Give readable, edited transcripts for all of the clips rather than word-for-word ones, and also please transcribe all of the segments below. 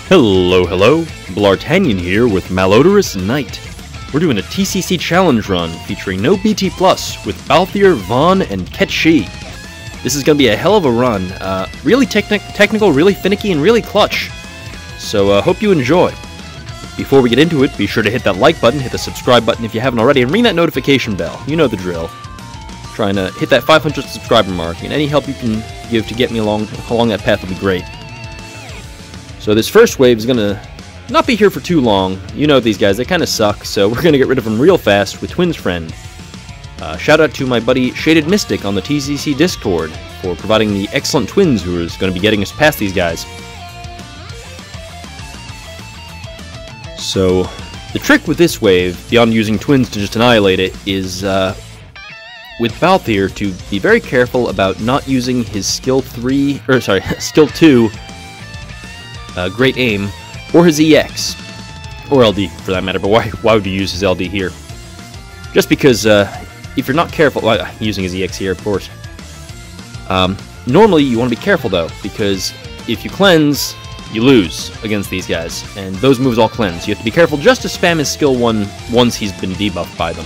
Hello, Bl'Artagnan here with Malodorus Knight. We're doing a TCC challenge run featuring no BT+, with Balthier, Vaughn, and Touchy. This is going to be a hell of a run. Really technical, really finicky, and really clutch. So hope you enjoy. Before we get into it, be sure to hit that like button, hit the subscribe button if you haven't already, and ring that notification bell. You know the drill. Trying to hit that 500 subscriber mark, and any help you can give to get me along that path will be great. So this first wave is going to not be here for too long. You know these guys, they kind of suck, so we're going to get rid of them real fast with Twins Friend. Shout out to my buddy Shaded Mystic on the TCC Discord for providing the excellent twins who is going to be getting us past these guys. So the trick with this wave, beyond using twins to just annihilate it, is with Balthier to be very careful about not using his skill 2 Great Aim, or his EX, or LD for that matter, but why would you use his LD here? Just because if you're not careful, well, using his EX here, of course. Normally you want to be careful though, because if you cleanse, you lose against these guys, and those moves all cleanse. You have to be careful just to spam his skill 1 once he's been debuffed by them.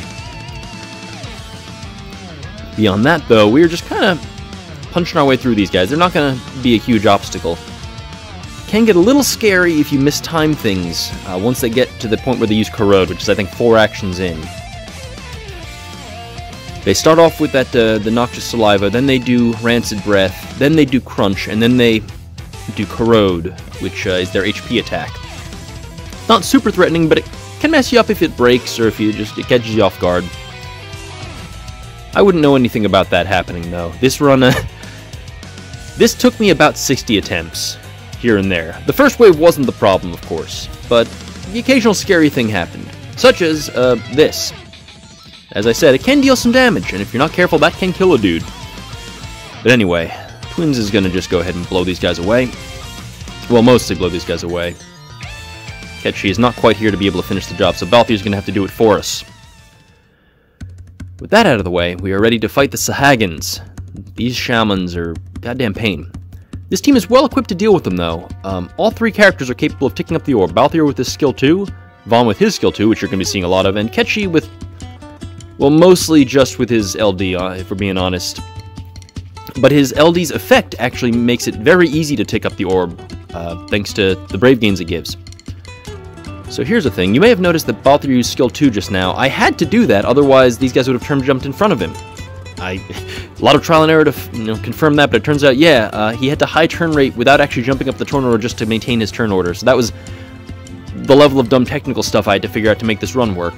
Beyond that though, we're just kind of punching our way through these guys. They're not going to be a huge obstacle. Can get a little scary if you mistime things once they get to the point where they use Corrode, which is I think 4 actions in. They start off with that the Noxious Saliva, then they do Rancid Breath, then they do Crunch, and then they do Corrode, which is their HP attack. Not super threatening, but it can mess you up if it breaks or if it catches you off guard. I wouldn't know anything about that happening though. This run, this took me about 60 attempts. Here and there. The first wave wasn't the problem, of course, but the occasional scary thing happened, such as this. As I said, it can deal some damage, and if you're not careful, that can kill a dude. But anyway, Twins is going to just go ahead and blow these guys away. Well, mostly blow these guys away. Touchy is not quite here to be able to finish the job, so Balthier's going to have to do it for us. With that out of the way, we are ready to fight the Sahagins. These shamans are goddamn pain. This team is well equipped to deal with them, though. All 3 characters are capable of ticking up the orb. Balthier with his skill 2, Vaughn with his skill 2, which you're going to be seeing a lot of, and Touchy with, well, mostly just with his LD, if we're being honest. But his LD's effect actually makes it very easy to tick up the orb, thanks to the Brave gains it gives. So here's the thing. You may have noticed that Balthier used skill 2 just now. I had to do that, otherwise these guys would have jumped in front of him. A lot of trial and error to confirm that, but it turns out, yeah, he had to high turn rate without actually jumping up the turn order just to maintain his turn order. So that was the level of dumb technical stuff I had to figure out to make this run work.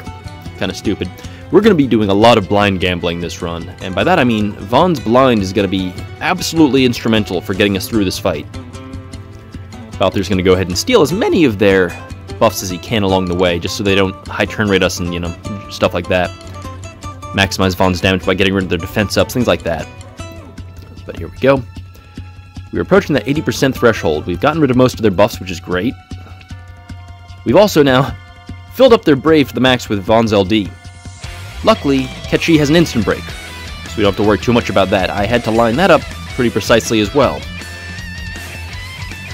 Kind of stupid. We're going to be doing a lot of blind gambling this run, and by that I mean Vaughn's blind is going to be absolutely instrumental for getting us through this fight. Balthier's going to go ahead and steal as many of their buffs as he can along the way, just so they don't high turn rate us and, stuff like that. Maximize Vaughn's damage by getting rid of their defense ups, things like that. But here we go. We're approaching that 80% threshold. We've gotten rid of most of their buffs, which is great. We've also now filled up their Brave to the max with Vaughn's LD. Luckily, Touchy has an instant break, so we don't have to worry too much about that. I had to line that up pretty precisely as well.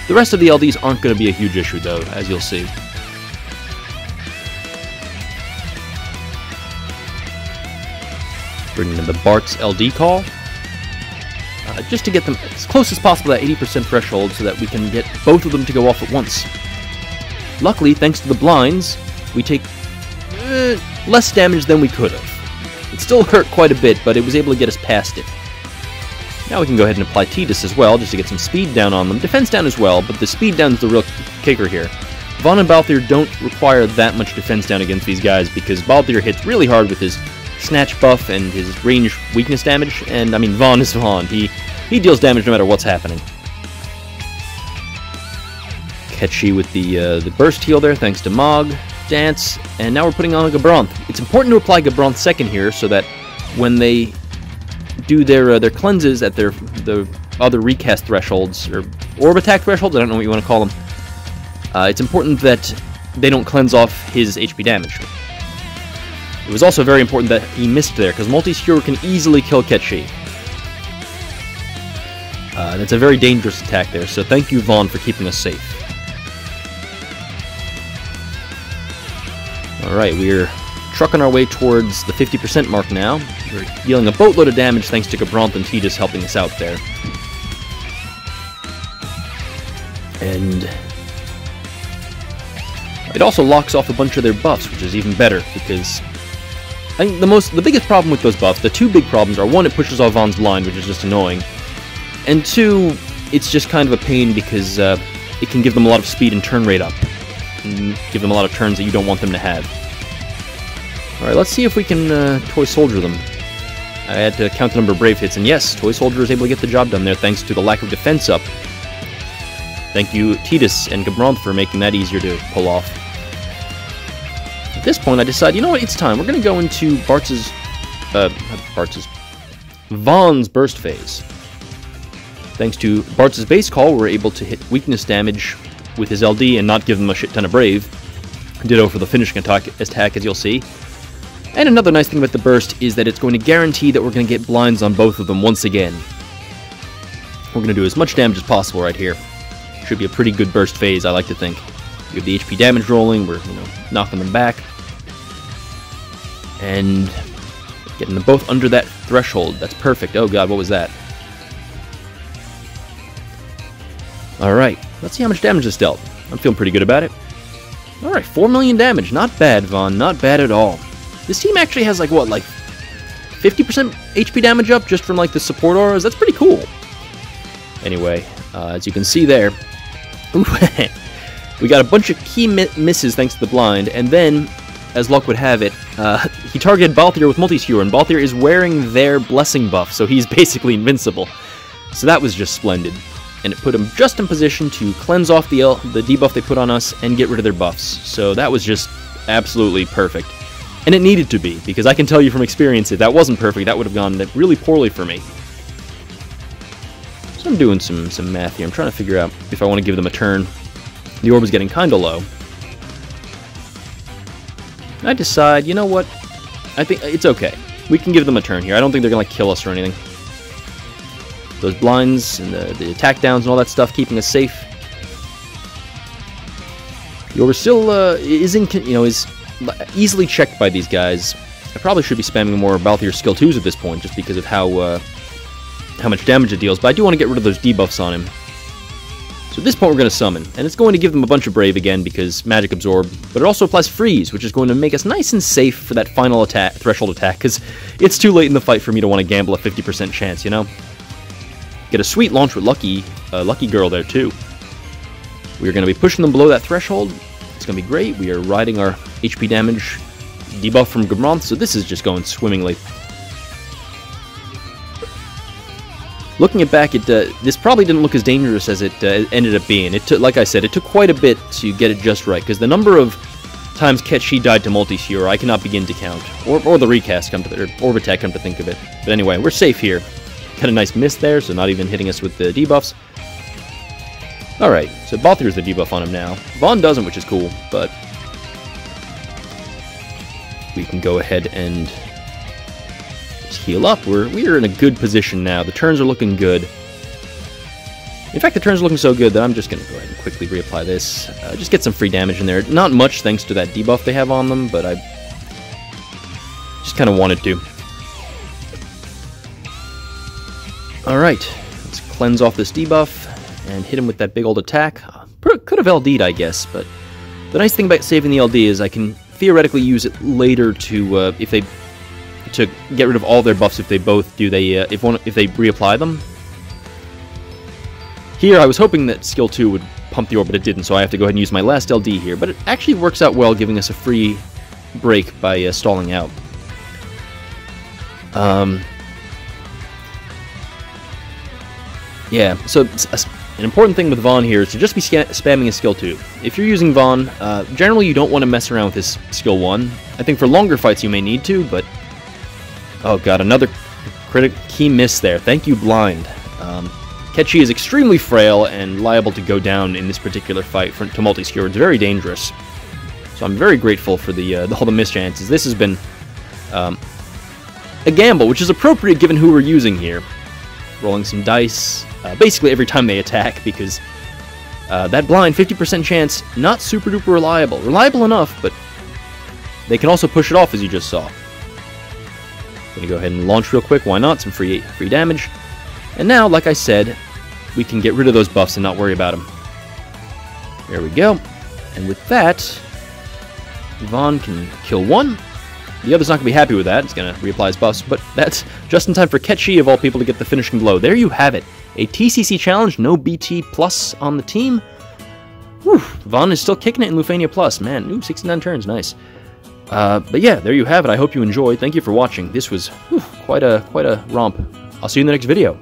The rest of the LDs aren't going to be a huge issue, though, as you'll see. Bringing in the Bart's LD call, just to get them as close as possible to that 80% threshold so that we can get both of them to go off at once. Luckily, thanks to the blinds, we take less damage than we could have. It still hurt quite a bit, but it was able to get us past it. Now we can go ahead and apply Tidus as well, just to get some speed down on them. Defense down as well, but the speed down is the real kicker here. Vaughn and Balthier don't require that much defense down against these guys, because Balthier hits really hard with his Snatch buff and his range weakness damage, and I mean Vaughn is Vaughn. He deals damage no matter what's happening. Touchy with the burst heal there, thanks to Mog, Dance, and now we're putting on a Gabronth. It's important to apply Gabronth second here, so that when they do their cleanses at the other recast thresholds or orb attack thresholds, I don't know what you want to call them. It's important that they don't cleanse off his HP damage. It was also very important that he missed there, because Multi's Hero can easily kill Touchy. That's a very dangerous attack there, so thank you, Vaughn, for keeping us safe. Alright, we're trucking our way towards the 50% mark now. We're dealing a boatload of damage thanks to Bl'Artagnan and Tidus helping us out there. And it also locks off a bunch of their buffs, which is even better, because I think the biggest problem with those buffs, the two big problems are, one, it pushes off Vaughn's blind, which is just annoying, and two, it's just kind of a pain because it can give them a lot of speed and turn rate up, and give them a lot of turns that you don't want them to have. Alright, let's see if we can Toy Soldier them. I had to count the number of Brave hits, and yes, Toy Soldier is able to get the job done there thanks to the lack of defense up. Thank you, Tidus and Bl'Artagnan, for making that easier to pull off. At this point, I decide, you know what, it's time. We're going to go into Vaughn's burst phase. Thanks to Bartz's base call, we're able to hit weakness damage with his LD and not give him a shit ton of Brave. Ditto for the finishing attack, as you'll see. And another nice thing about the burst is that it's going to guarantee that we're going to get blinds on both of them once again. We're going to do as much damage as possible right here. Should be a pretty good burst phase, I like to think. We have the HP damage rolling, we're, knocking them back. And getting them both under that threshold. That's perfect. Oh god, what was that? Alright, let's see how much damage is dealt. I'm feeling pretty good about it. Alright, 4 million damage. Not bad, Vaughn. Not bad at all. This team actually has, 50% HP damage up just from, the support auras? That's pretty cool. Anyway, as you can see there, we got a bunch of key misses thanks to the blind, and then, as luck would have it, he targeted Balthier with Multi-Skewer, and Balthier is wearing their Blessing buff, so he's basically invincible. So that was just splendid. And it put him just in position to cleanse off the debuff they put on us and get rid of their buffs. So that was just absolutely perfect. And it needed to be, because I can tell you from experience if that wasn't perfect, that would have gone really poorly for me. So I'm doing some math here. I'm trying to figure out if I want to give them a turn. The orb is getting kind of low. I decide, you know what? I think it's okay. We can give them a turn here. I don't think they're going to kill us or anything. Those blinds and the attack downs and all that stuff keeping us safe. The orb still is easily checked by these guys. I probably should be spamming more Balthier skill 2s at this point, just because of how much damage it deals, but I do want to get rid of those debuffs on him. So at this point we're going to summon, and it's going to give them a bunch of Brave again, because Magic Absorb, but it also applies Freeze, which is going to make us nice and safe for that final attack, threshold attack, because it's too late in the fight for me to want to gamble a 50% chance, Get a sweet launch with Lucky Girl there too. We're going to be pushing them below that threshold. It's going to be great. We are riding our HP damage debuff from Bl'Artagnan, so this is just going swimmingly. Looking it back, this probably didn't look as dangerous as it ended up being. It took, like I said, it took quite a bit to get it just right, because the number of times Ketchi died to Multi-Skewer I cannot begin to count, or the recast or Orb Attack come to think of it. But anyway, we're safe here. Got a nice miss there, so not even hitting us with the debuffs. Alright, so Balthier's the debuff on him now. Vaughn doesn't, which is cool, but we can go ahead and just heal up. We're in a good position now. The turns are looking good. In fact, the turns are looking so good that I'm just going to go ahead and quickly reapply this. Just get some free damage in there. Not much thanks to that debuff they have on them, but I just kind of wanted to. Alright, let's cleanse off this debuff and hit him with that big old attack. Could have LD'd, I guess, but the nice thing about saving the LD is I can theoretically use it later to get rid of all their buffs if they both do if they reapply them. Here I was hoping that skill 2 would pump the orb, but it didn't, so I have to go ahead and use my last LD here, but it actually works out well, giving us a free break by stalling out. Yeah, so an important thing with Vaughn here is to just be spamming his skill 2. If you're using Vaughn, generally you don't want to mess around with his skill 1. I think for longer fights you may need to, but oh god, another key miss there. Thank you, Blind. Ketchi is extremely frail and liable to go down in this particular fight to Multi-Skewer. It's very dangerous. So I'm very grateful for all the miss chances. This has been a gamble, which is appropriate given who we're using here. Rolling some dice, basically every time they attack, because that blind, 50% chance, not super duper reliable. Reliable enough, but they can also push it off, as you just saw. Gonna go ahead and launch real quick, why not? Some free damage. And now, like I said, we can get rid of those buffs and not worry about them. There we go. And with that, Yvonne can kill one. The other's not going to be happy with that. It's going to reapply his buffs, but that's just in time for Ketchy, of all people, to get the finishing blow. There you have it. A TCC challenge, no BT plus on the team. Whew, Yvonne is still kicking it in Lufenia plus. Man, ooh, 69 turns, nice. But yeah, there you have it. I hope you enjoyed. Thank you for watching. This was quite a romp. I'll see you in the next video.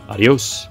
Adios.